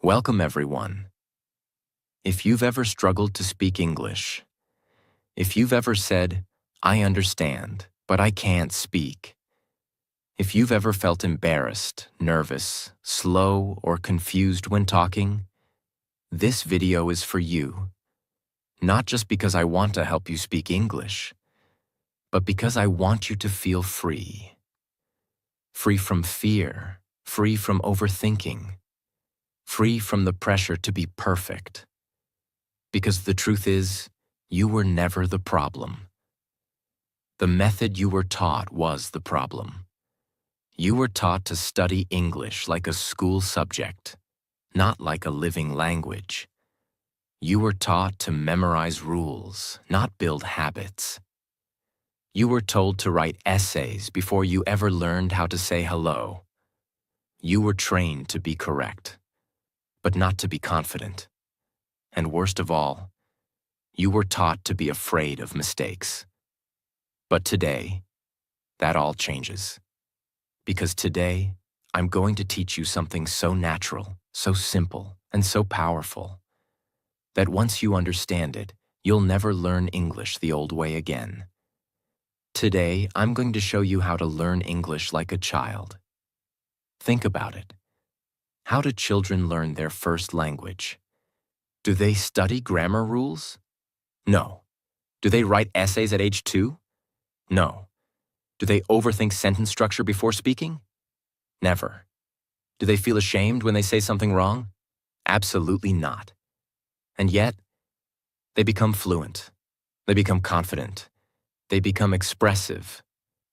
Welcome, everyone. If you've ever struggled to speak English, if you've ever said, "I understand, but I can't speak," if you've ever felt embarrassed, nervous, slow, or confused when talking, this video is for you. Not just because I want to help you speak English, but because I want you to feel free. Free from fear, free from overthinking, free from the pressure to be perfect. Because the truth is, you were never the problem. The method you were taught was the problem. You were taught to study English like a school subject, not like a living language. You were taught to memorize rules, not build habits. You were told to write essays before you ever learned how to say hello. You were trained to be correct, but not to be confident. And worst of all, you were taught to be afraid of mistakes. But today, that all changes. Because today, I'm going to teach you something so natural, so simple, and so powerful, that once you understand it, you'll never learn English the old way again. Today, I'm going to show you how to learn English like a child. Think about it. How do children learn their first language? Do they study grammar rules? No. Do they write essays at age 2? No. Do they overthink sentence structure before speaking? Never. Do they feel ashamed when they say something wrong? Absolutely not. And yet, they become fluent. They become confident. They become expressive.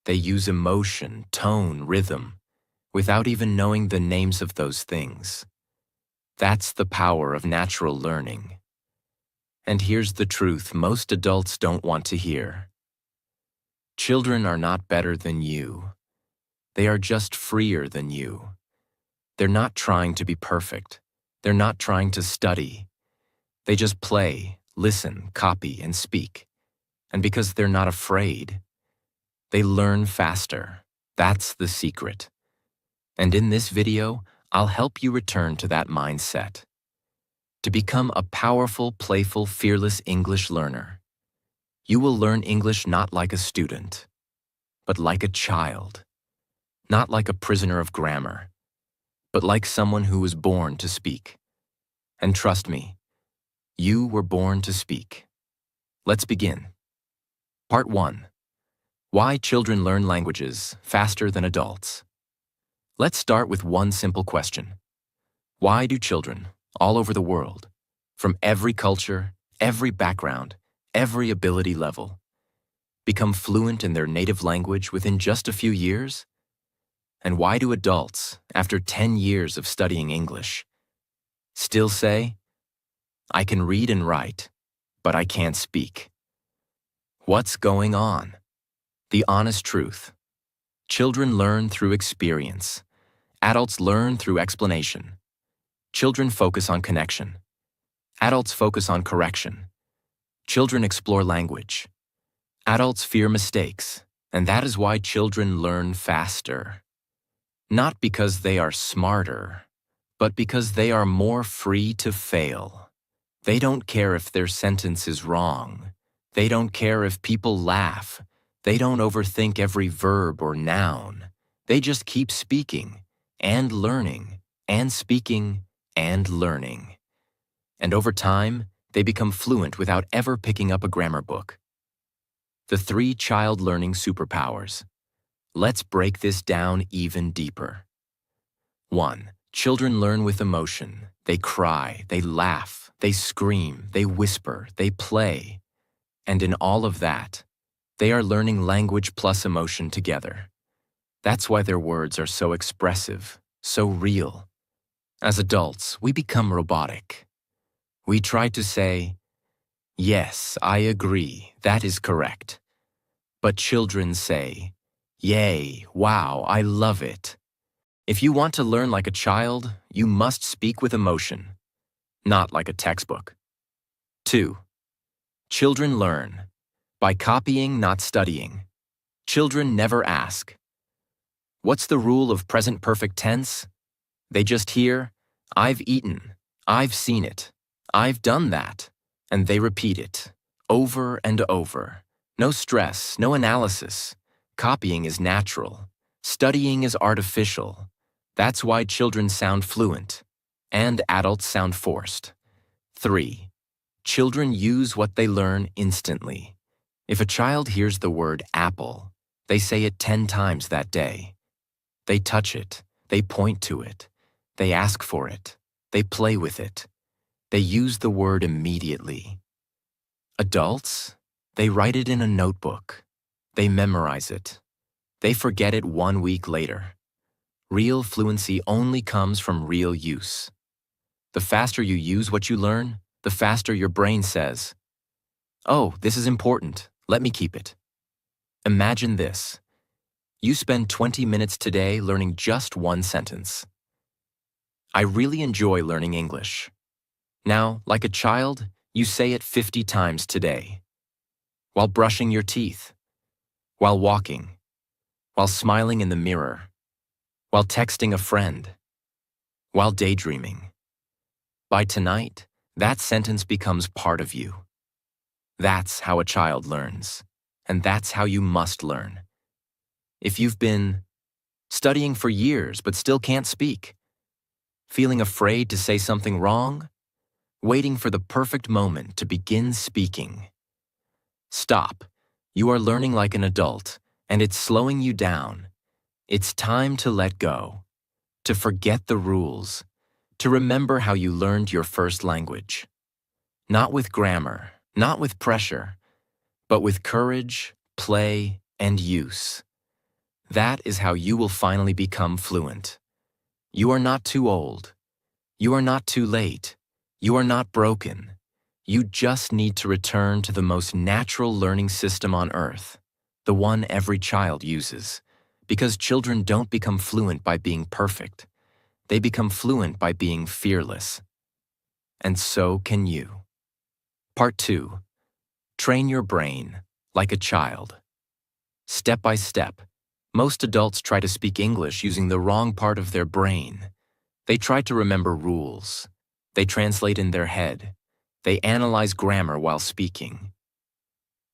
They use emotion, tone, rhythm, without even knowing the names of those things. That's the power of natural learning. And here's the truth most adults don't want to hear. Children are not better than you. They are just freer than you. They're not trying to be perfect. They're not trying to study. They just play, listen, copy, and speak. And because they're not afraid, they learn faster. That's the secret. And in this video, I'll help you return to that mindset. To become a powerful, playful, fearless English learner, you will learn English not like a student, but like a child. Not like a prisoner of grammar, but like someone who was born to speak. And trust me, you were born to speak. Let's begin. Part 1. Why children learn languages faster than adults. Let's start with one simple question. Why do children, all over the world, from every culture, every background, every ability level, become fluent in their native language within just a few years? And why do adults, after 10 years of studying English, still say, "I can read and write, but I can't speak"? What's going on? The honest truth. Children learn through experience. Adults learn through explanation. Children focus on connection. Adults focus on correction. Children explore language. Adults fear mistakes, and that is why children learn faster. Not because they are smarter, but because they are more free to fail. They don't care if their sentence is wrong. They don't care if people laugh. They don't overthink every verb or noun. They just keep speaking and learning and speaking and learning. And over time, they become fluent without ever picking up a grammar book. The 3 child learning superpowers. Let's break this down even deeper. 1. Children learn with emotion. They cry, they laugh, they scream, they whisper, they play. And in all of that, they are learning language plus emotion together. That's why their words are so expressive, so real. As adults, we become robotic. We try to say, "Yes, I agree, that is correct." But children say, "Yay, wow, I love it." If you want to learn like a child, you must speak with emotion, not like a textbook. 2. Children learn by copying, not studying. Children never ask, "What's the rule of present perfect tense?" They just hear, "I've eaten," I've seen it. I've done that. And they repeat it, over and over. No stress, no analysis. Copying is natural. Studying is artificial. That's why children sound fluent, and adults sound forced. 3. Children use what they learn instantly. If a child hears the word apple, they say it 10 times that day. They touch it, they point to it, they ask for it, they play with it. They use the word immediately. Adults, they write it in a notebook. They memorize it. They forget it 1 week later. Real fluency only comes from real use. The faster you use what you learn, the faster your brain says, "Oh, this is important. Let me keep it." Imagine this. You spend 20 minutes today learning just one sentence. I really enjoy learning English. Now, like a child, you say it 50 times today. While brushing your teeth, while walking, while smiling in the mirror, while texting a friend, while daydreaming. By tonight, that sentence becomes part of you. That's how a child learns, and that's how you must learn. If you've been studying for years but still can't speak, feeling afraid to say something wrong, waiting for the perfect moment to begin speaking, stop. You are learning like an adult, and it's slowing you down. It's time to let go, to forget the rules, to remember how you learned your first language. Not with grammar, not with pressure, but with courage, play, and use. That is how you will finally become fluent. You are not too old. You are not too late. You are not broken. You just need to return to the most natural learning system on earth, the one every child uses. Because children don't become fluent by being perfect. They become fluent by being fearless. And so can you. Part 2. Train your brain like a child. Step by step, most adults try to speak English using the wrong part of their brain. They try to remember rules. They translate in their head. They analyze grammar while speaking.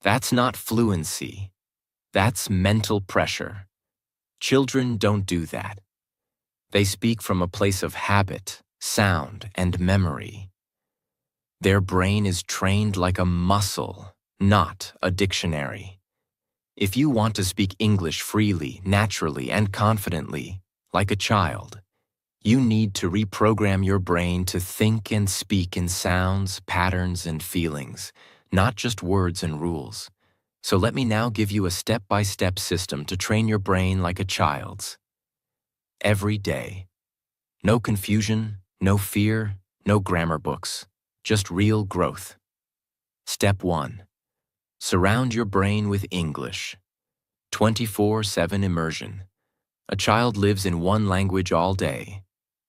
That's not fluency. That's mental pressure. Children don't do that. They speak from a place of habit, sound, and memory. Their brain is trained like a muscle, not a dictionary. If you want to speak English freely, naturally, and confidently, like a child, you need to reprogram your brain to think and speak in sounds, patterns, and feelings, not just words and rules. So let me now give you a step-by-step system to train your brain like a child's. Every day. No confusion, no fear, no grammar books, just real growth. Step 1. Surround your brain with English. 24/7 immersion. A child lives in one language all day.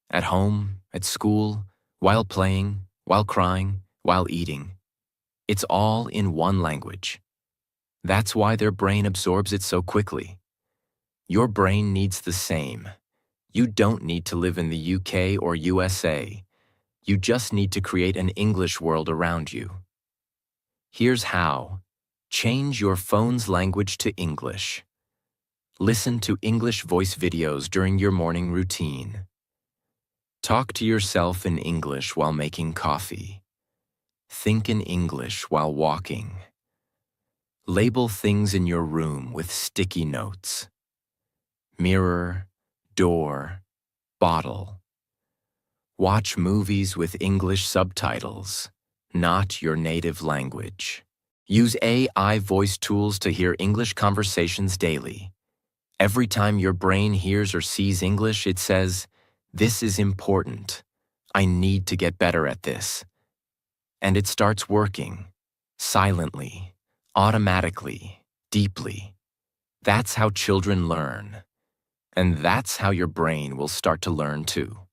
At home, at school, while playing, while crying, while eating. It's all in one language. That's why their brain absorbs it so quickly. Your brain needs the same. You don't need to live in the UK or USA. You just need to create an English world around you. Here's how. Change your phone's language to English. Listen to English voice videos during your morning routine. Talk to yourself in English while making coffee. Think in English while walking. Label things in your room with sticky notes. Mirror, door, bottle. Watch movies with English subtitles, not your native language. Use AI voice tools to hear English conversations daily. Every time your brain hears or sees English, it says, "This is important. I need to get better at this." And it starts working, silently, automatically, deeply. That's how children learn. And that's how your brain will start to learn too.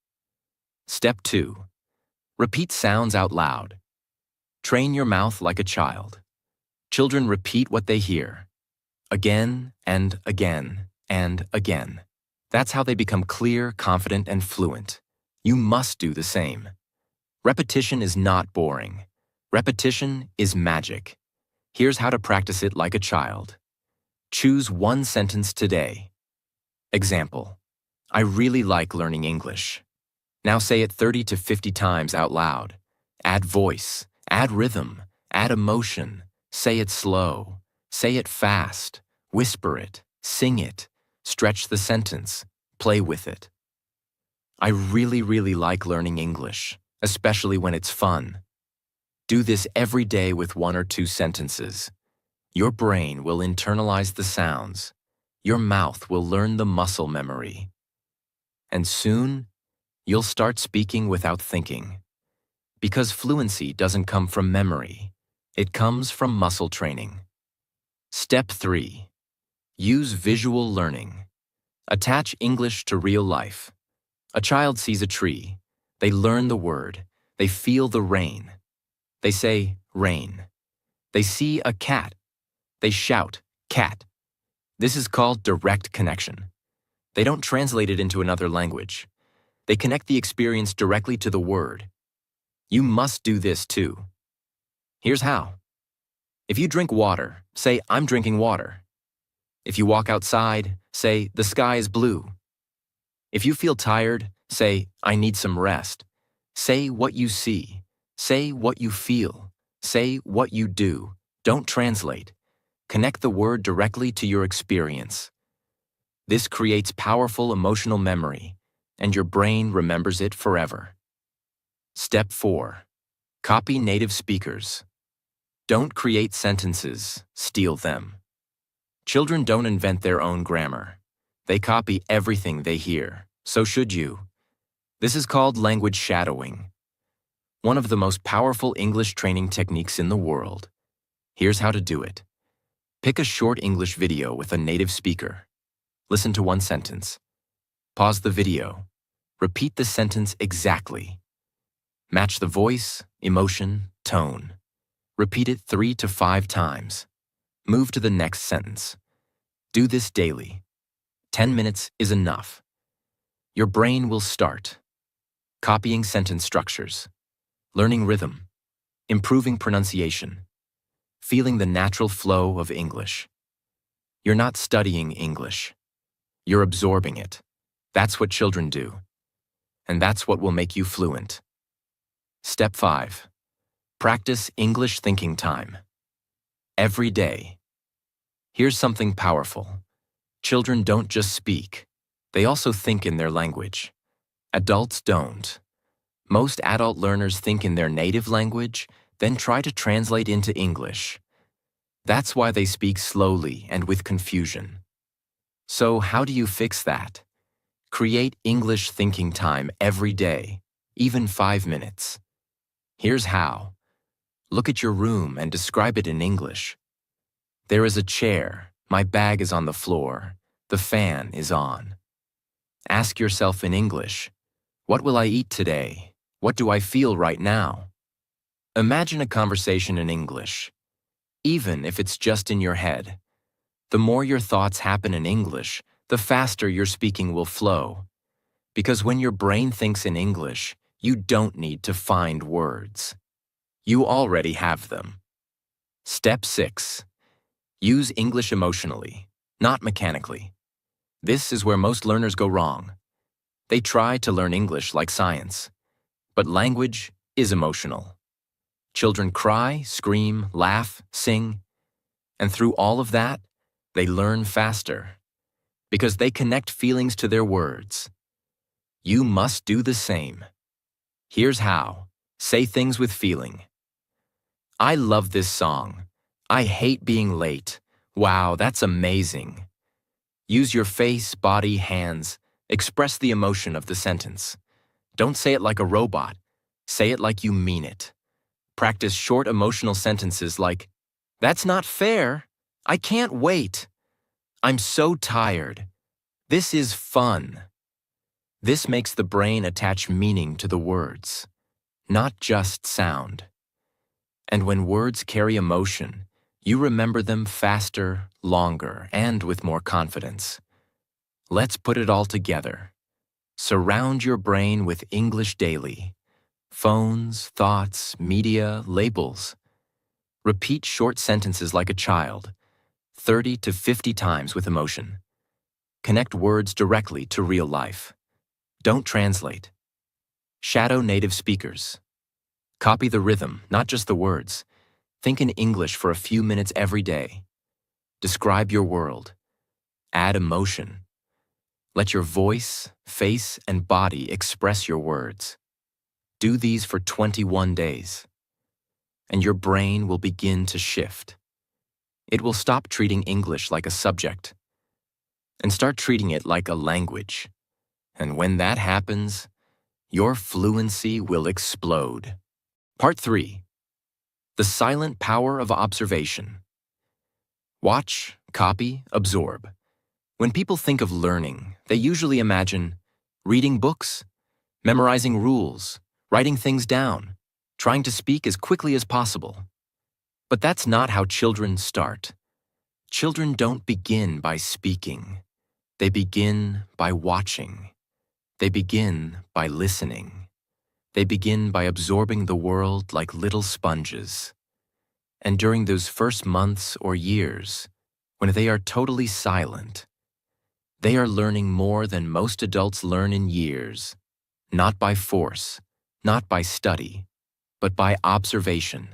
Step 2. Repeat sounds out loud. Train your mouth like a child. Children repeat what they hear. Again and again and again. That's how they become clear, confident, and fluent. You must do the same. Repetition is not boring. Repetition is magic. Here's how to practice it like a child. Choose one sentence today. Example: I really like learning English. Now say it 30 to 50 times out loud. Add voice, add rhythm, add emotion. Say it slow, say it fast, whisper it, sing it, stretch the sentence, play with it. I really like learning English, especially when it's fun. Do this every day with 1 or 2 sentences. Your brain will internalize the sounds. Your mouth will learn the muscle memory. And soon, you'll start speaking without thinking. Because fluency doesn't come from memory. It comes from muscle training. Step 3. Use visual learning. Attach English to real life. A child sees a tree. They learn the word. They feel the rain. They say, rain. They see a cat. They shout, cat. This is called direct connection. They don't translate it into another language. They connect the experience directly to the word. You must do this too. Here's how. If you drink water, say, I'm drinking water. If you walk outside, say, the sky is blue. If you feel tired, say, I need some rest. Say what you see. Say what you feel. Say what you do. Don't translate. Connect the word directly to your experience. This creates powerful emotional memory, and your brain remembers it forever. Step 4. Copy native speakers. Don't create sentences, steal them. Children don't invent their own grammar. They copy everything they hear. So should you. This is called language shadowing. One of the most powerful English training techniques in the world. Here's how to do it. Pick a short English video with a native speaker. Listen to one sentence. Pause the video. Repeat the sentence exactly. Match the voice, emotion, tone. Repeat it 3 to 5 times. Move to the next sentence. Do this daily. 10 minutes is enough. Your brain will start. Copying sentence structures. Learning rhythm. Improving pronunciation. Feeling the natural flow of English. You're not studying English. You're absorbing it. That's what children do. And that's what will make you fluent. Step 5. Practice English thinking time. Every day. Here's something powerful. Children don't just speak. They also think in their language. Adults don't. Most adult learners think in their native language, then try to translate into English. That's why they speak slowly and with confusion. So how do you fix that? Create English thinking time every day, even 5 minutes. Here's how. Look at your room and describe it in English. There is a chair, my bag is on the floor, the fan is on. Ask yourself in English, what will I eat today? What do I feel right now? Imagine a conversation in English, even if it's just in your head. The more your thoughts happen in English, the faster your speaking will flow. Because when your brain thinks in English, you don't need to find words. You already have them. Step 6. Use English emotionally, not mechanically. This is where most learners go wrong. They try to learn English like science. But language is emotional. Children cry, scream, laugh, sing. And through all of that, they learn faster. Because they connect feelings to their words. You must do the same. Here's how. Say things with feeling. I love this song. I hate being late. Wow, that's amazing. Use your face, body, hands. Express the emotion of the sentence. Don't say it like a robot. Say it like you mean it. Practice short emotional sentences like, that's not fair. I can't wait. I'm so tired. This is fun. This makes the brain attach meaning to the words, not just sound. And when words carry emotion, you remember them faster, longer, and with more confidence. Let's put it all together. Surround your brain with English daily. Phones, thoughts, media, labels. Repeat short sentences like a child, 30 to 50 times with emotion. Connect words directly to real life. Don't translate. Shadow native speakers. Copy the rhythm, not just the words. Think in English for a few minutes every day. Describe your world. Add emotion. Let your voice, face, and body express your words. Do these for 21 days, and your brain will begin to shift. It will stop treating English like a subject and start treating it like a language. And when that happens, your fluency will explode. Part 3. The silent power of observation. Watch, copy, absorb. When people think of learning, they usually imagine reading books, memorizing rules, writing things down, trying to speak as quickly as possible. But that's not how children start. Children don't begin by speaking. They begin by watching. They begin by listening. They begin by absorbing the world like little sponges. And during those first months or years, when they are totally silent, they are learning more than most adults learn in years, not by force, not by study, but by observation.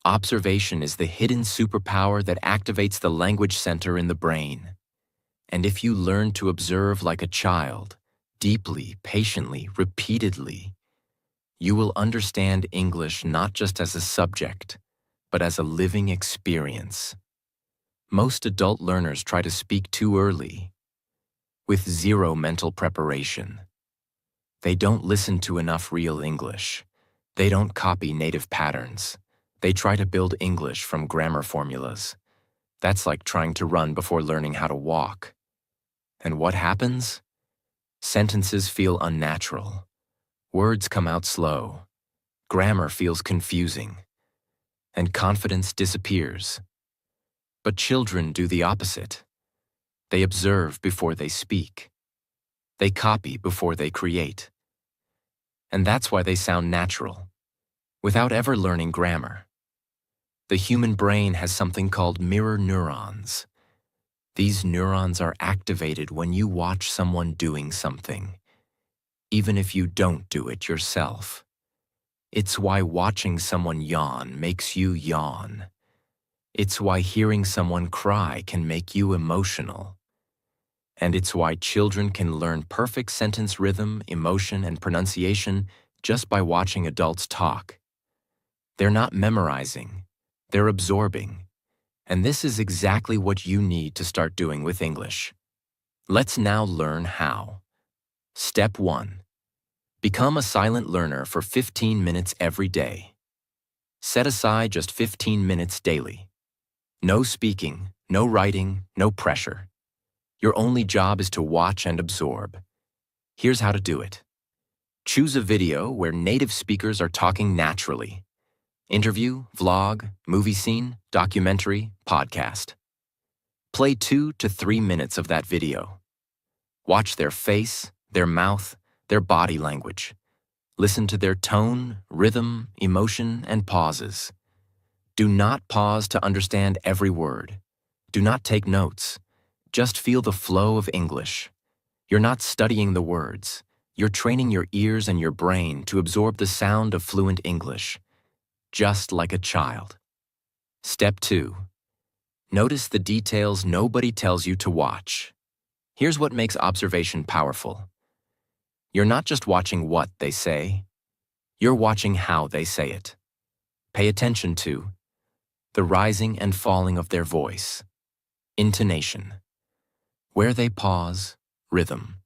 Observation is the hidden superpower that activates the language center in the brain. And if you learn to observe like a child, deeply, patiently, repeatedly, you will understand English not just as a subject, but as a living experience. Most adult learners try to speak too early, with zero mental preparation. They don't listen to enough real English. They don't copy native patterns. They try to build English from grammar formulas. That's like trying to run before learning how to walk. And what happens? Sentences feel unnatural. Words come out slow. Grammar feels confusing. And confidence disappears. But children do the opposite. They observe before they speak. They copy before they create. And that's why they sound natural, without ever learning grammar. The human brain has something called mirror neurons. These neurons are activated when you watch someone doing something, even if you don't do it yourself. It's why watching someone yawn makes you yawn. It's why hearing someone cry can make you emotional. And it's why children can learn perfect sentence rhythm, emotion, and pronunciation just by watching adults talk. They're not memorizing, they're absorbing. And this is exactly what you need to start doing with English. Let's now learn how. Step 1. Become a silent learner for 15 minutes every day. Set aside just 15 minutes daily. No speaking, no writing, no pressure. Your only job is to watch and absorb. Here's how to do it. Choose a video where native speakers are talking naturally. Interview, vlog, movie scene, documentary, podcast. Play 2 to 3 minutes of that video. Watch their face, their mouth, their body language. Listen to their tone, rhythm, emotion, and pauses. Do not pause to understand every word. Do not take notes. Just feel the flow of English. You're not studying the words. You're training your ears and your brain to absorb the sound of fluent English, just like a child. Step 2. Notice the details nobody tells you to watch. Here's what makes observation powerful. You're not just watching what they say, you're watching how they say it. Pay attention to the rising and falling of their voice, intonation, where they pause, rhythm,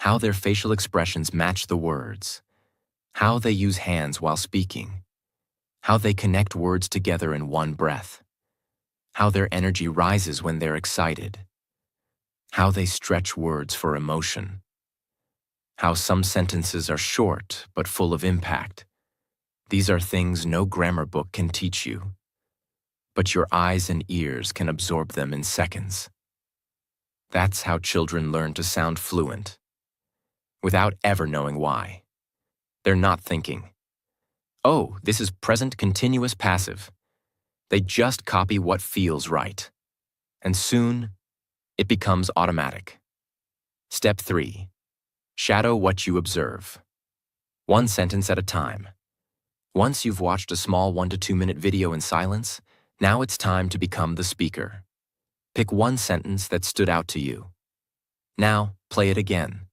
how their facial expressions match the words, how they use hands while speaking, how they connect words together in one breath, how their energy rises when they're excited, how they stretch words for emotion, how some sentences are short but full of impact. These are things no grammar book can teach you, but your eyes and ears can absorb them in seconds. That's how children learn to sound fluent, without ever knowing why. They're not thinking, Oh, this is present continuous passive. They just copy what feels right. And soon, it becomes automatic. Step 3. Shadow what you observe. One sentence at a time. Once you've watched a small 1 to 2 minute video in silence, now it's time to become the speaker. Pick one sentence that stood out to you. Now, play it again.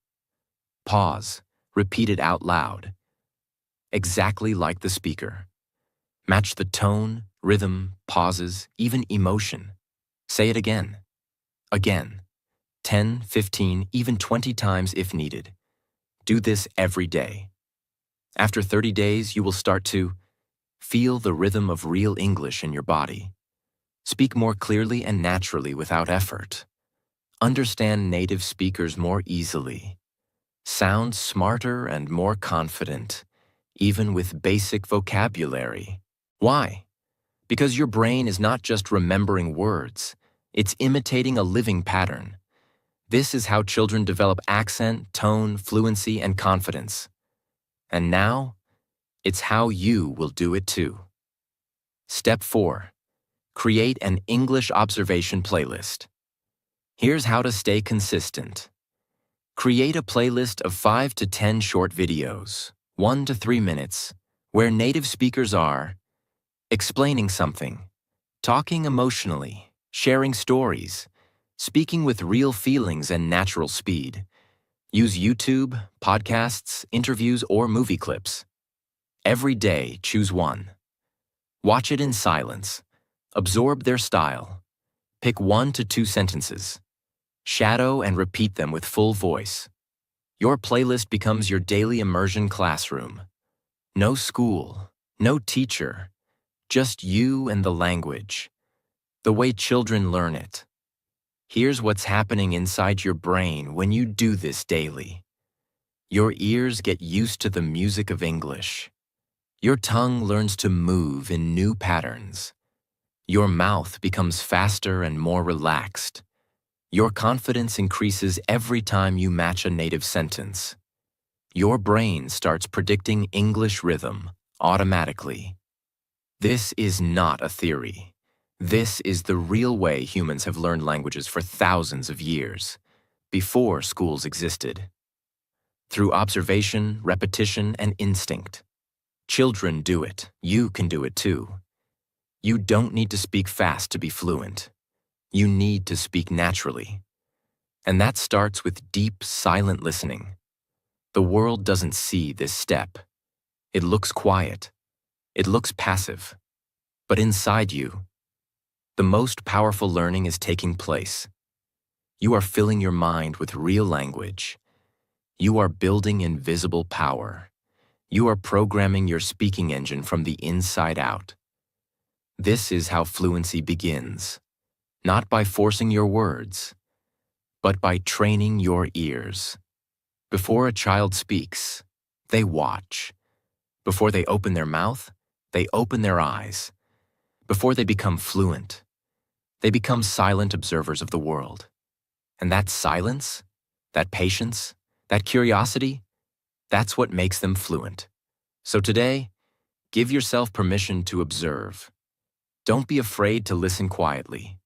Pause. Repeat it out loud. Exactly like the speaker. Match the tone, rhythm, pauses, even emotion. Say it again. Again. 10, 15, even 20 times if needed. Do this every day. After 30 days, you will start to feel the rhythm of real English in your body. Speak more clearly and naturally without effort. Understand native speakers more easily. Sound smarter and more confident, even with basic vocabulary. Why? Because your brain is not just remembering words, it's imitating a living pattern. This is how children develop accent, tone, fluency, and confidence. And now, it's how you will do it too. Step 4. Create an English observation playlist. Here's how to stay consistent. Create a playlist of 5 to 10 short videos, 1 to 3 minutes, where native speakers are explaining something, talking emotionally, sharing stories, speaking with real feelings and natural speed. Use YouTube, podcasts, interviews, or movie clips. Every day, choose one. Watch it in silence. Absorb their style. Pick 1 to 2 sentences. Shadow and repeat them with full voice. Your playlist becomes your daily immersion classroom. No school, no teacher, just you and the language, the way children learn it. Here's what's happening inside your brain when you do this daily. Your ears get used to the music of English. Your tongue learns to move in new patterns. Your mouth becomes faster and more relaxed. Your confidence increases every time you match a native sentence. Your brain starts predicting English rhythm automatically. This is not a theory. This is the real way humans have learned languages for thousands of years, before schools existed. Through observation, repetition, and instinct. Children do it. You can do it too. You don't need to speak fast to be fluent. You need to speak naturally. And that starts with deep, silent listening. The world doesn't see this step. It looks quiet. It looks passive. But inside you, the most powerful learning is taking place. You are filling your mind with real language. You are building invisible power. You are programming your speaking engine from the inside out. This is how fluency begins, not by forcing your words, but by training your ears. Before a child speaks, they watch. Before they open their mouth, they open their eyes. Before they become fluent, they become silent observers of the world. And that silence, that patience, that curiosity, that's what makes them fluent. So today, give yourself permission to observe. Don't be afraid to listen quietly.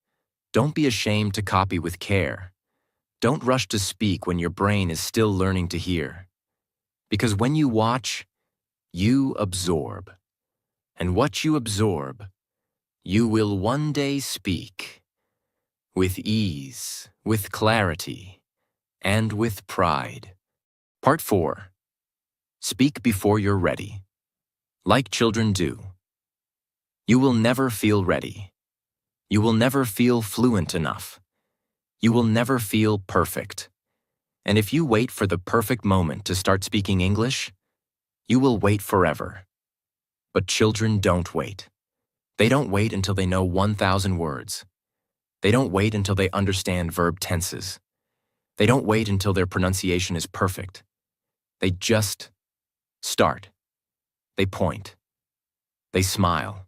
Don't be ashamed to copy with care. Don't rush to speak when your brain is still learning to hear. Because when you watch, you absorb. And what you absorb, you will one day speak. With ease, with clarity, and with pride. Part 4. Speak before you're ready. Like children do. You will never feel ready. You will never feel fluent enough. You will never feel perfect. And if you wait for the perfect moment to start speaking English, you will wait forever. But children don't wait. They don't wait until they know 1,000 words. They don't wait until they understand verb tenses. They don't wait until their pronunciation is perfect. They just start. They point. They smile.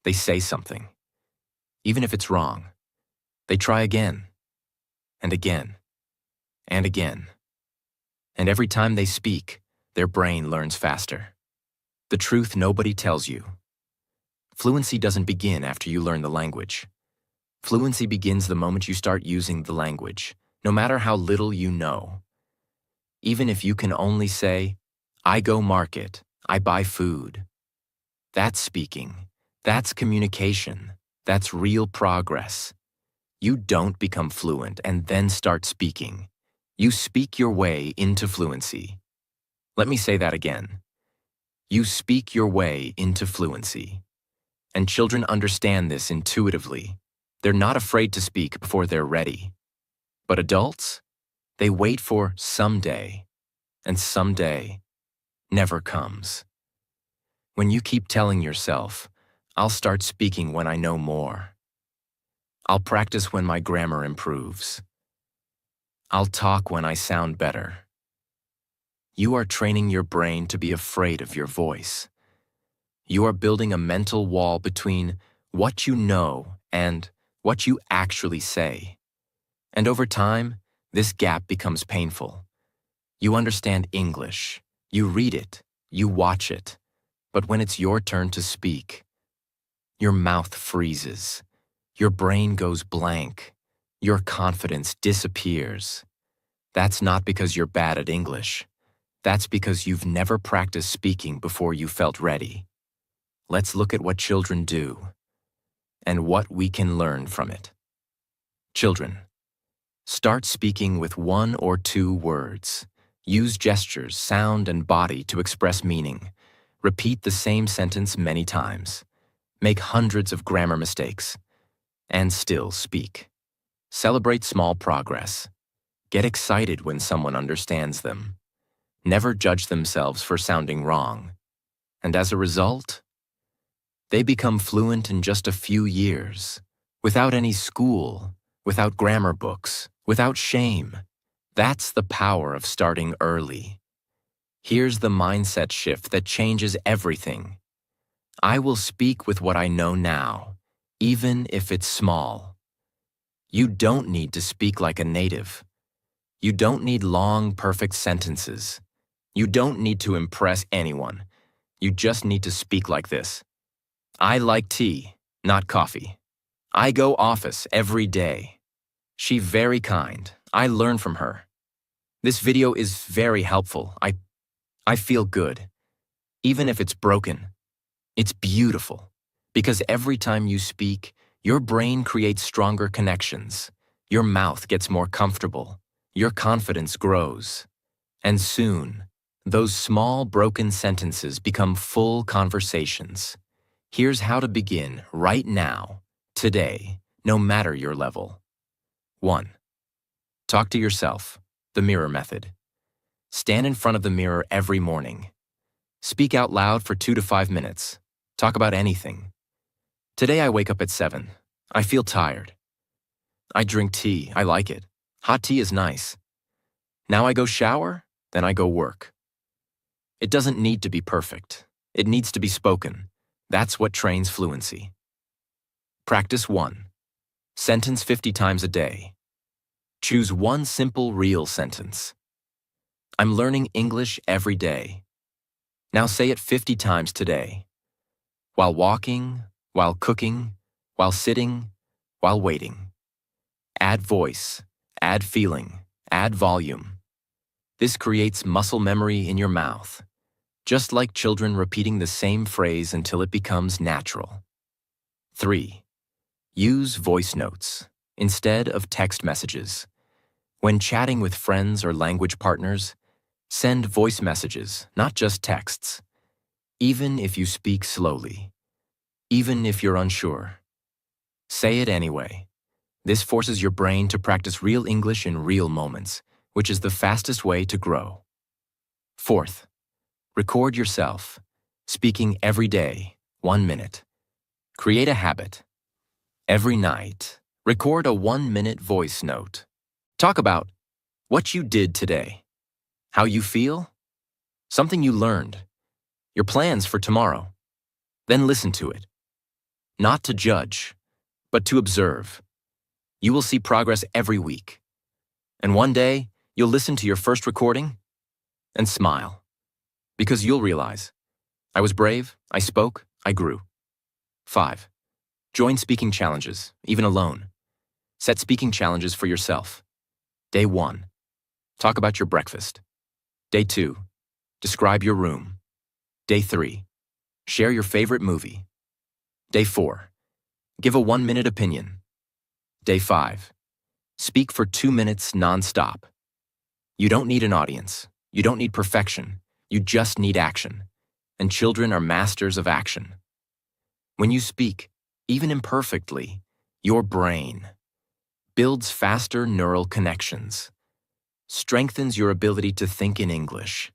They say something. Even if it's wrong, they try again, and again, and again. And every time they speak, their brain learns faster. The truth nobody tells you. Fluency doesn't begin after you learn the language. Fluency begins the moment you start using the language, no matter how little you know. Even if you can only say, I go market, I buy food. That's speaking. That's communication. That's real progress. You don't become fluent and then start speaking. You speak your way into fluency. Let me say that again. You speak your way into fluency. And children understand this intuitively. They're not afraid to speak before they're ready. But adults, they wait for someday, and someday never comes. When you keep telling yourself, I'll start speaking when I know more. I'll practice when my grammar improves. I'll talk when I sound better. You are training your brain to be afraid of your voice. You are building a mental wall between what you know and what you actually say. And over time, this gap becomes painful. You understand English, you read it, you watch it, but when it's your turn to speak, your mouth freezes, your brain goes blank, your confidence disappears. That's not because you're bad at English. That's because you've never practiced speaking before you felt ready. Let's look at what children do and what we can learn from it. Children, start speaking with 1 or 2 words. Use gestures, sound, and body to express meaning. Repeat the same sentence many times. Make hundreds of grammar mistakes. And still speak. Celebrate small progress. Get excited when someone understands them. Never judge themselves for sounding wrong. And as a result, they become fluent in just a few years, without any school, without grammar books, without shame. That's the power of starting early. Here's the mindset shift that changes everything. I will speak with what I know now, even if it's small. You don't need to speak like a native. You don't need long, perfect sentences. You don't need to impress anyone. You just need to speak like this. I like tea, not coffee. I go office every day. She very kind. I learn from her. This video is very helpful. I feel good. Even if it's broken, it's beautiful. Because every time you speak, your brain creates stronger connections. Your mouth gets more comfortable. Your confidence grows. And soon, those small broken sentences become full conversations. Here's how to begin right now, today, no matter your level. 1. Talk to yourself, the mirror method. Stand in front of the mirror every morning. Speak out loud for 2 to 5 minutes. Talk about anything. Today I wake up at 7. I feel tired. I drink tea. I like it. Hot tea is nice. Now I go shower, then I go work. It doesn't need to be perfect. It needs to be spoken. That's what trains fluency. Practice 1. Sentence 50 times a day. Choose one simple, real sentence. I'm learning English every day. Now say it 50 times today. While walking, while cooking, while sitting, while waiting. Add voice, add feeling, add volume. This creates muscle memory in your mouth, just like children repeating the same phrase until it becomes natural. 3. Use voice notes instead of text messages. When chatting with friends or language partners, send voice messages, not just texts. Even if you speak slowly, even if you're unsure. Say it anyway. This forces your brain to practice real English in real moments, which is the fastest way to grow. 4th, record yourself, speaking every day, 1 minute. Create a habit. Every night, record a 1-minute voice note. Talk about what you did today, how you feel, something you learned, your plans for tomorrow. Then listen to it. Not to judge, but to observe. You will see progress every week. And one day, you'll listen to your first recording and smile. Because you'll realize, I was brave, I spoke, I grew. 5. Join speaking challenges, even alone. Set speaking challenges for yourself. Day 1. Talk about your breakfast. Day 2. Describe your room. Day 3. Share your favorite movie. Day 4. Give a 1-minute opinion. Day 5. Speak for 2 minutes non-stop. You don't need an audience. You don't need perfection. You just need action. And children are masters of action. When you speak, even imperfectly, your brain builds faster neural connections, strengthens your ability to think in English,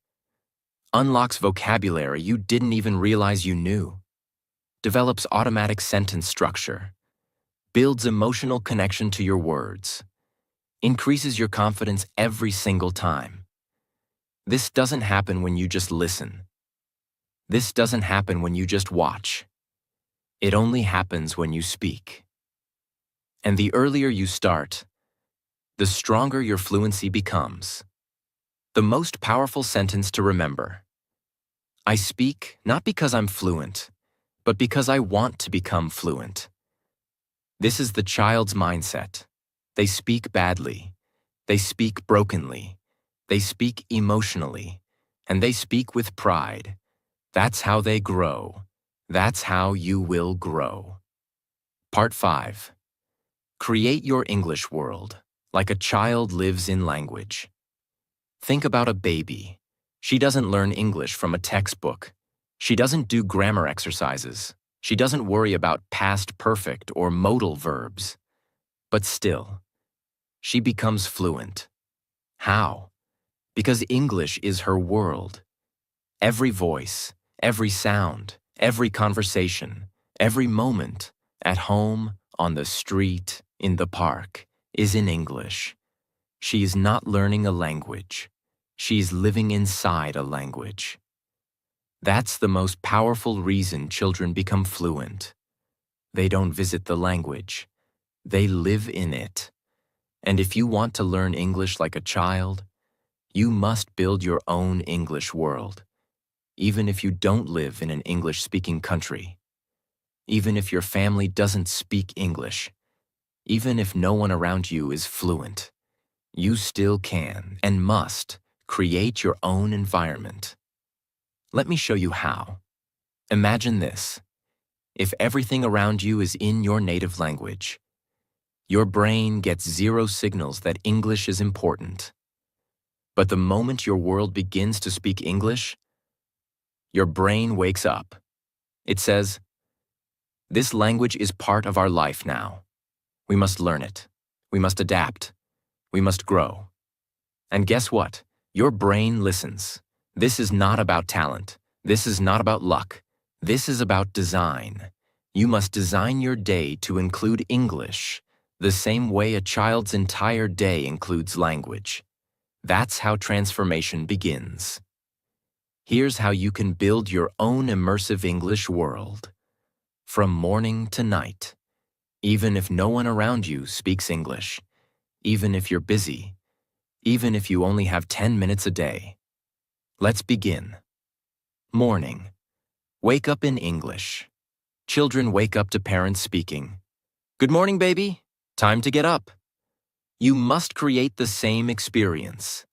unlocks vocabulary you didn't even realize you knew, develops automatic sentence structure, builds emotional connection to your words, increases your confidence every single time. This doesn't happen when you just listen. This doesn't happen when you just watch. It only happens when you speak. And the earlier you start, the stronger your fluency becomes. The most powerful sentence to remember: I speak not because I'm fluent, but because I want to become fluent. This is the child's mindset. They speak badly. They speak brokenly. They speak emotionally. And they speak with pride. That's how they grow. That's how you will grow. Part 5. Create your English world, like a child lives in language. Think about a baby. She doesn't learn English from a textbook. She doesn't do grammar exercises. She doesn't worry about past perfect or modal verbs. But still, she becomes fluent. How? Because English is her world. Every voice, every sound, every conversation, every moment, at home, on the street, in the park, is in English. She is not learning a language. She's living inside a language. That's the most powerful reason children become fluent. They don't visit the language. They live in it. And if you want to learn English like a child, you must build your own English world, even if you don't live in an English-speaking country, even if your family doesn't speak English, even if no one around you is fluent. You still can and must create your own environment. Let me show you how. Imagine this. If everything around you is in your native language, your brain gets 0 signals that English is important. But the moment your world begins to speak English, your brain wakes up. It says, this language is part of our life now. We must learn it. We must adapt. We must grow. And guess what? Your brain listens. This is not about talent. This is not about luck. This is about design. You must design your day to include English, the same way a child's entire day includes language. That's how transformation begins. Here's how you can build your own immersive English world. From morning to night, even if no one around you speaks English, even if you're busy, even if you only have 10 minutes a day. Let's begin. Morning. Wake up in English. Children wake up to parents speaking. Good morning, baby. Time to get up. You must create the same experience.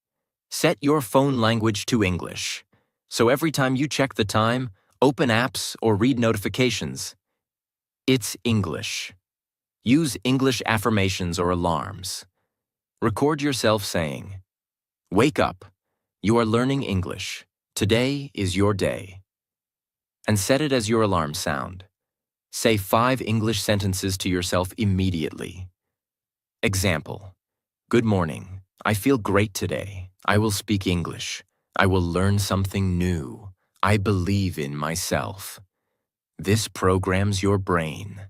Set your phone language to English. So every time you check the time, open apps, or read notifications, it's English. Use English affirmations or alarms. Record yourself saying, wake up. You are learning English. Today is your day. And set it as your alarm sound. Say 5 English sentences to yourself immediately. Example. Good morning. I feel great today. I will speak English. I will learn something new. I believe in myself. This programs your brain.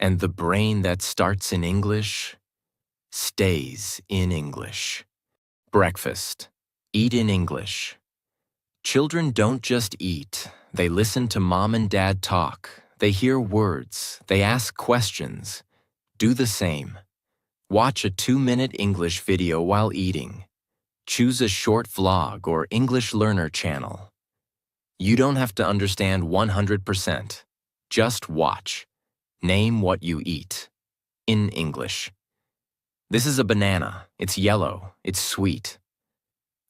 And the brain that starts in English stays in English. Breakfast. Eat in English. Children don't just eat. They listen to mom and dad talk. They hear words. They ask questions. Do the same. Watch a 2-minute English video while eating. Choose a short vlog or English learner channel. You don't have to understand 100%. Just watch. Name what you eat. In English. This is a banana. It's yellow. It's sweet.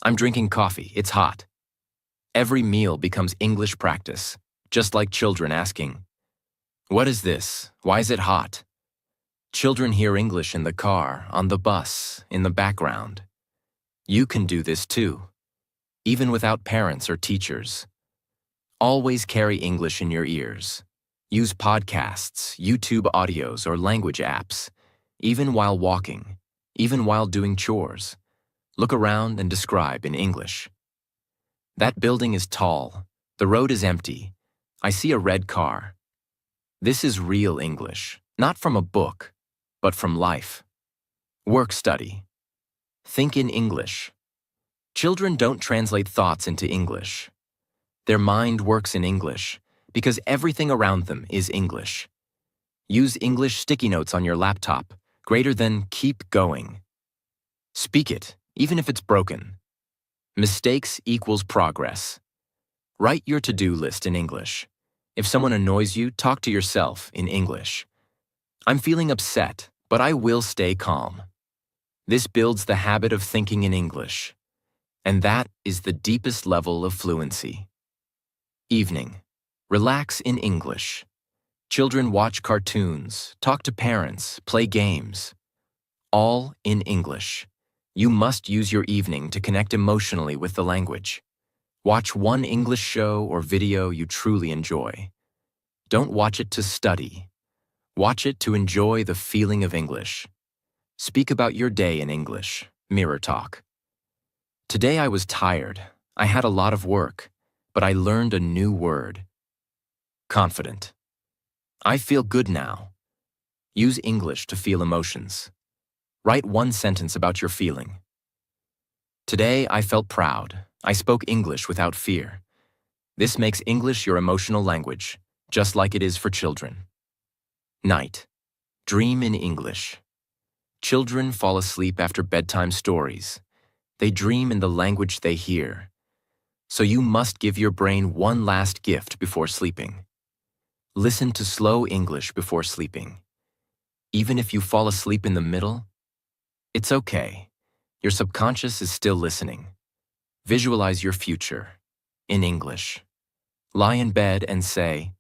I'm drinking coffee. It's hot. Every meal becomes English practice, just like children asking, "What is this? Why is it hot?" Children hear English in the car, on the bus, in the background. You can do this too, even without parents or teachers. Always carry English in your ears. Use podcasts, YouTube audios, or language apps, even while walking, even while doing chores. Look around and describe in English. That building is tall. The road is empty. I see a red car. This is real English, not from a book, but from life. Work study. Think in English. Children don't translate thoughts into English. Their mind works in English because everything around them is English. Use English sticky notes on your laptop, greater than keep going. Speak it, even if it's broken. Mistakes equals progress. Write your to-do list in English. If someone annoys you, talk to yourself in English. I'm feeling upset, but I will stay calm. This builds the habit of thinking in English. And that is the deepest level of fluency. Evening. Relax in English. Children watch cartoons, talk to parents, play games. All in English. You must use your evening to connect emotionally with the language. Watch one English show or video you truly enjoy. Don't watch it to study. Watch it to enjoy the feeling of English. Speak about your day in English. Mirror talk. Today I was tired. I had a lot of work, but I learned a new word. Confident. I feel good now. Use English to feel emotions. Write one sentence about your feeling. Today I felt proud. I spoke English without fear. This makes English your emotional language, just like it is for children. Night. Dream in English. Children fall asleep after bedtime stories. They dream in the language they hear. So you must give your brain one last gift before sleeping. Listen to slow English before sleeping. Even if you fall asleep in the middle, it's okay. Your subconscious is still listening. Visualize your future in English. Lie in bed and say,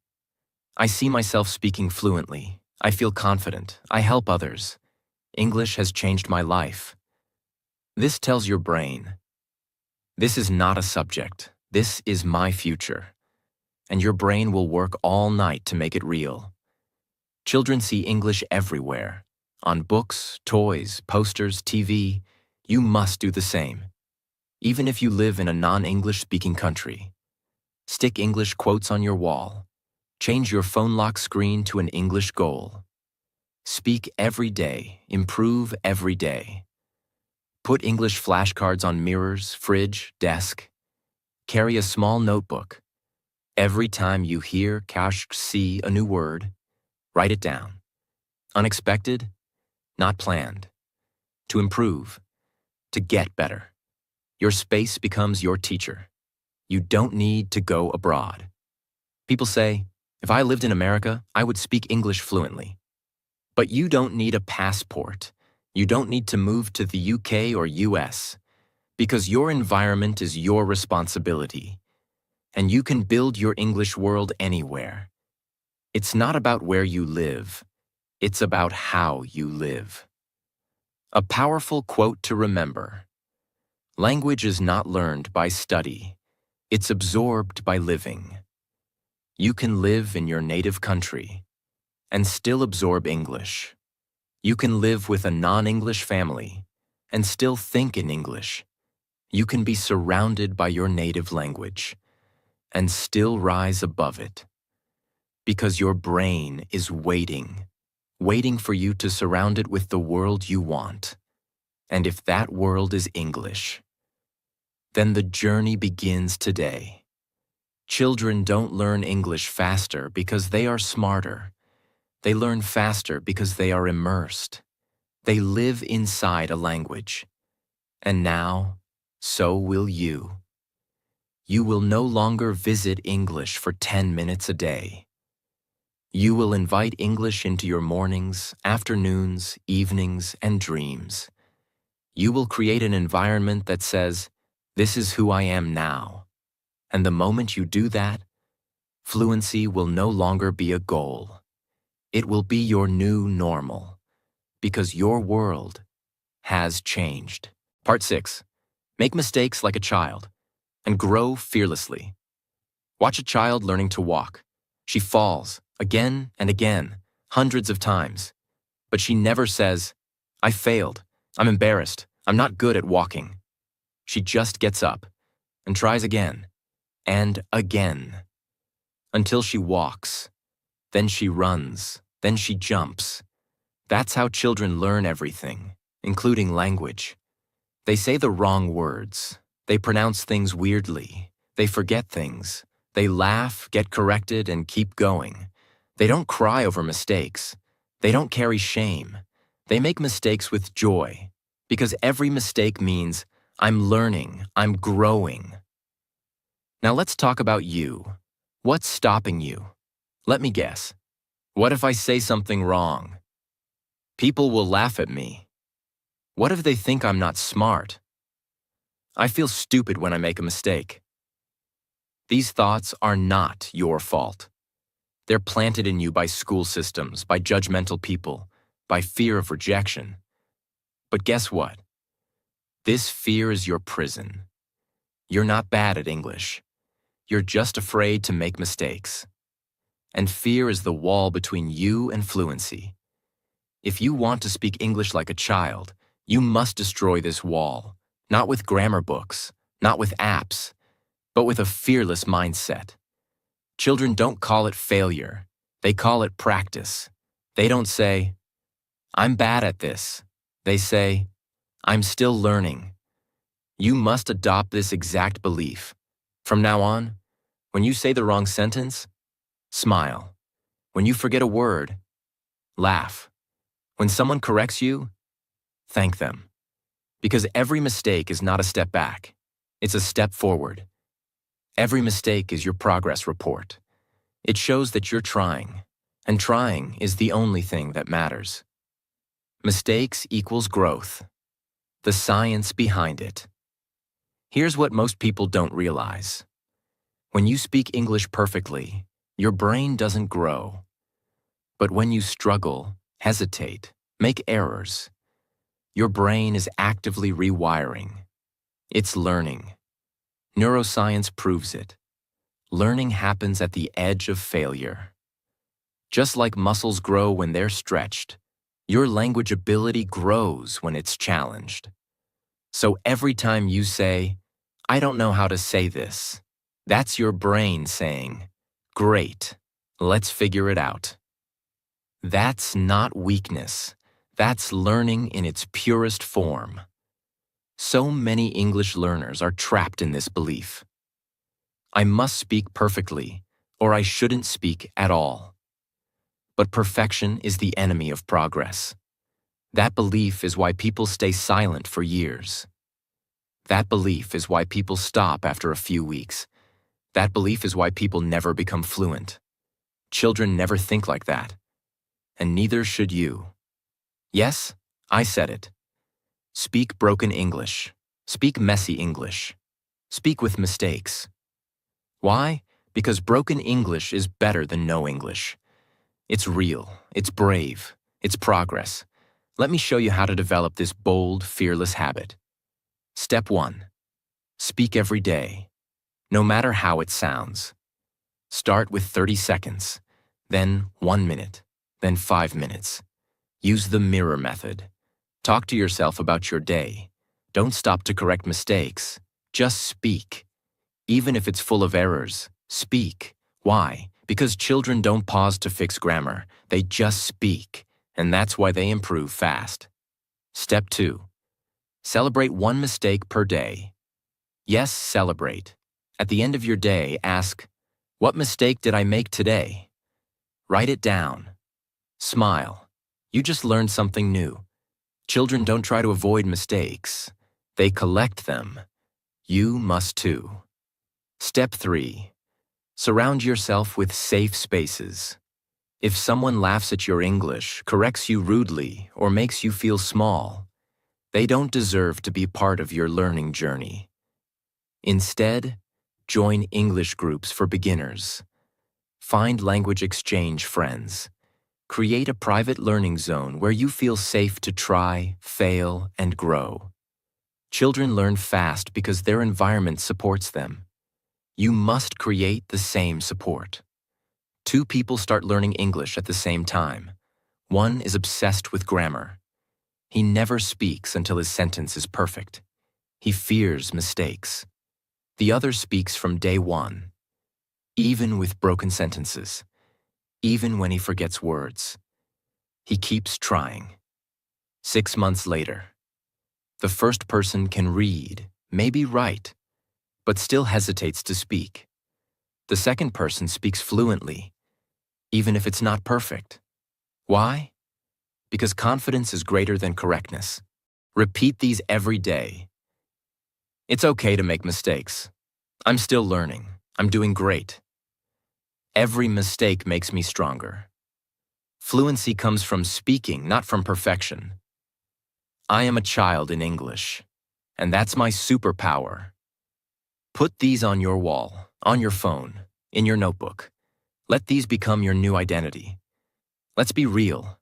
"I see myself speaking fluently. I feel confident. I help others. English has changed my life." This tells your brain, this is not a subject. This is my future. And your brain will work all night to make it real. Children see English everywhere. On books, toys, posters, TV. You must do the same. Even if you live in a non-English speaking country. Stick English quotes on your wall. Change your phone lock screen to an English goal. Speak every day. Improve every day. Put English flashcards on mirrors, fridge, desk. Carry a small notebook. Every time you hear, see a new word, write it down. Unexpected, not planned. To improve, to get better. Your space becomes your teacher. You don't need to go abroad. People say, if I lived in America, I would speak English fluently. But you don't need a passport. You don't need to move to the UK or US, because your environment is your responsibility, and you can build your English world anywhere. It's not about where you live, it's about how you live. A powerful quote to remember. Language is not learned by study, it's absorbed by living. You can live in your native country and still absorb English. You can live with a non-English family and still think in English. You can be surrounded by your native language and still rise above it. Because your brain is waiting for you to surround it with the world you want. And if that world is English, then the journey begins today. Children don't learn English faster because they are smarter. They learn faster because they are immersed. They live inside a language. And now, so will you. You will no longer visit English for 10 minutes a day. You will invite English into your mornings, afternoons, evenings, and dreams. You will create an environment that says, "This is who I am now." And the moment you do that, fluency will no longer be a goal. It will be your new normal, because your world has changed. Part 6. Make mistakes like a child and grow fearlessly. Watch a child learning to walk. She falls again and again, hundreds of times. But she never says, "I failed. I'm embarrassed. I'm not good at walking." She just gets up and tries again and again until she walks. Then she runs. Then she jumps. That's how children learn everything, including language. They say the wrong words. They pronounce things weirdly. They forget things. They laugh, get corrected, and keep going. They don't cry over mistakes. They don't carry shame. They make mistakes with joy, because every mistake means, "I'm learning, I'm growing." Now let's talk about you. What's stopping you? Let me guess. What if I say something wrong? People will laugh at me. What if they think I'm not smart? I feel stupid when I make a mistake. These thoughts are not your fault. They're planted in you by school systems, by judgmental people, by fear of rejection. But guess what? This fear is your prison. You're not bad at English. You're just afraid to make mistakes. And fear is the wall between you and fluency. If you want to speak English like a child, you must destroy this wall, not with grammar books, not with apps, but with a fearless mindset. Children don't call it failure. They call it practice. They don't say, "I'm bad at this." They say, "I'm still learning." You must adopt this exact belief. From now on, when you say the wrong sentence, smile. When you forget a word, laugh. When someone corrects you, thank them. Because every mistake is not a step back. It's a step forward. Every mistake is your progress report. It shows that you're trying, and trying is the only thing that matters. Mistakes equals growth. The science behind it. Here's what most people don't realize. When you speak English perfectly, your brain doesn't grow. But when you struggle, hesitate, make errors, your brain is actively rewiring. It's learning. Neuroscience proves it. Learning happens at the edge of failure. Just like muscles grow when they're stretched, your language ability grows when it's challenged. So every time you say, "I don't know how to say this," that's your brain saying, "Great, let's figure it out." That's not weakness. That's learning in its purest form. So many English learners are trapped in this belief. I must speak perfectly, or I shouldn't speak at all. But perfection is the enemy of progress. That belief is why people stay silent for years. That belief is why people stop after a few weeks. That belief is why people never become fluent. Children never think like that. And neither should you. Yes, I said it. Speak broken English. Speak messy English. Speak with mistakes. Why? Because broken English is better than no English. It's real, it's brave, it's progress. Let me show you how to develop this bold, fearless habit. Step 1. Speak every day, no matter how it sounds. Start with 30 seconds, then 1 minute, then 5 minutes. Use the mirror method. Talk to yourself about your day. Don't stop to correct mistakes. Just speak. Even if it's full of errors, speak. Why? Because children don't pause to fix grammar. They just speak, and that's why they improve fast. Step 2. Celebrate one mistake per day. Yes, celebrate. At the end of your day, ask, "What mistake did I make today?" Write it down. Smile. You just learned something new. Children don't try to avoid mistakes. They collect them. You must too. Step 3. Surround yourself with safe spaces. If someone laughs at your English, corrects you rudely, or makes you feel small, they don't deserve to be part of your learning journey. Instead, join English groups for beginners. Find language exchange friends. Create a private learning zone where you feel safe to try, fail, and grow. Children learn fast because their environment supports them. You must create the same support. 2 people start learning English at the same time. One is obsessed with grammar. He never speaks until his sentence is perfect. He fears mistakes. The other speaks from day one, even with broken sentences, even when he forgets words. He keeps trying. 6 months later, the first person can read, maybe write, but still hesitates to speak. The second person speaks fluently, even if it's not perfect. Why? Because confidence is greater than correctness. Repeat these every day. It's okay to make mistakes. I'm still learning. I'm doing great. Every mistake makes me stronger. Fluency comes from speaking, not from perfection. I am a child in English, and that's my superpower. Put these on your wall, on your phone, in your notebook. Let these become your new identity. Let's be real.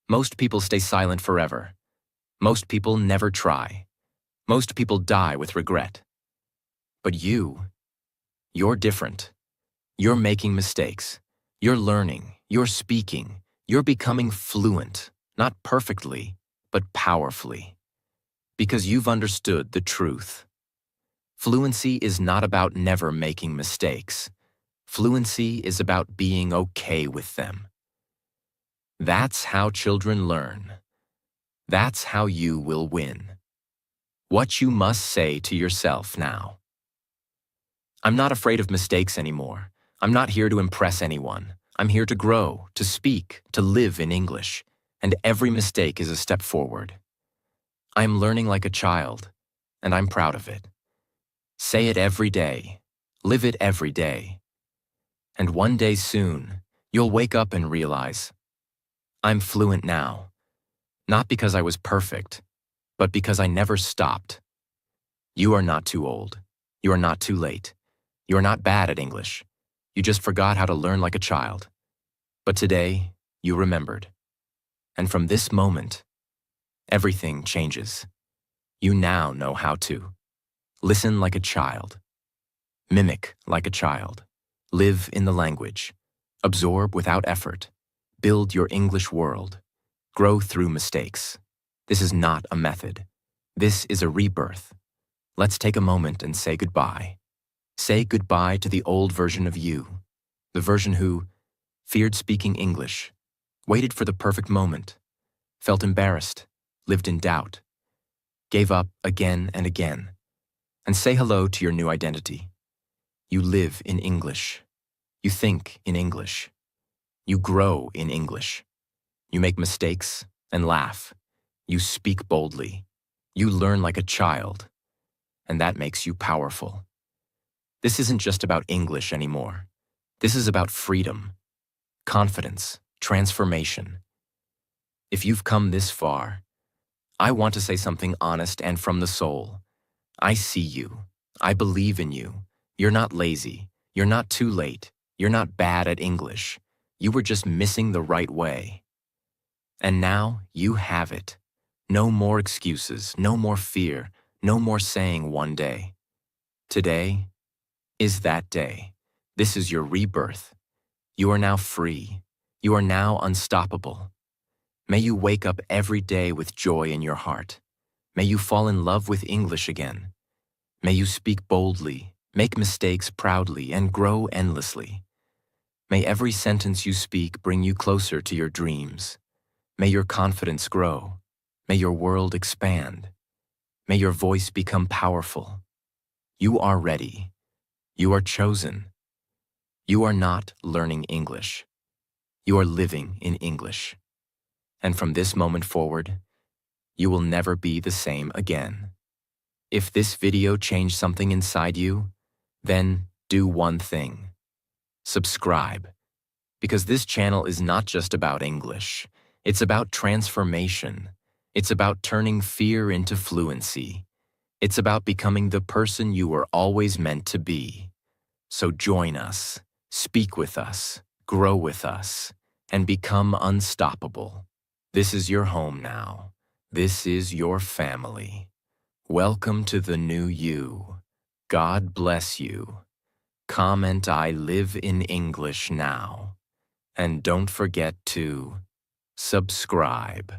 Most people stay silent forever. Most people never try. Most people die with regret. But you're different. You're making mistakes. You're learning. You're speaking. You're becoming fluent, not perfectly, but powerfully. Because you've understood the truth. Fluency is not about never making mistakes. Fluency is about being okay with them. That's how children learn. That's how you will win. What you must say to yourself now. I'm not afraid of mistakes anymore. I'm not here to impress anyone. I'm here to grow, to speak, to live in English. And every mistake is a step forward. I'm learning like a child, and I'm proud of it. Say it every day. Live it every day. And one day soon, you'll wake up and realize, I'm fluent now. Not because I was perfect, but because I never stopped. You are not too old. You are not too late. You are not bad at English. You just forgot how to learn like a child. But today, you remembered. And from this moment, everything changes. You now know how to listen like a child, mimic like a child, live in the language, absorb without effort, build your English world, grow through mistakes. This is not a method. This is a rebirth. Let's take a moment and say goodbye. Say goodbye to the old version of you, the version who feared speaking English, waited for the perfect moment, felt embarrassed, lived in doubt, gave up again and again. And say hello to your new identity. You live in English. You think in English. You grow in English. You make mistakes and laugh. You speak boldly. You learn like a child. And that makes you powerful. This isn't just about English anymore. This is about freedom, confidence, transformation. If you've come this far, I want to say something honest and from the soul. I see you. I believe in you. You're not lazy. You're not too late. You're not bad at English. You were just missing the right way. And now you have it. No more excuses, no more fear, no more saying one day. Today is that day. This is your rebirth. You are now free. You are now unstoppable. May you wake up every day with joy in your heart. May you fall in love with English again. May you speak boldly, make mistakes proudly, and grow endlessly. May every sentence you speak bring you closer to your dreams. May your confidence grow. May your world expand. May your voice become powerful. You are ready. You are chosen. You are not learning English. You are living in English. And from this moment forward, you will never be the same again. If this video changed something inside you, then do one thing: subscribe. Because this channel is not just about English. It's about transformation. It's about turning fear into fluency. It's about becoming the person you were always meant to be. So join us, speak with us, grow with us, and become unstoppable. This is your home now. This is your family. Welcome to the new you. God bless you. Comment "I live in English now." And don't forget to subscribe.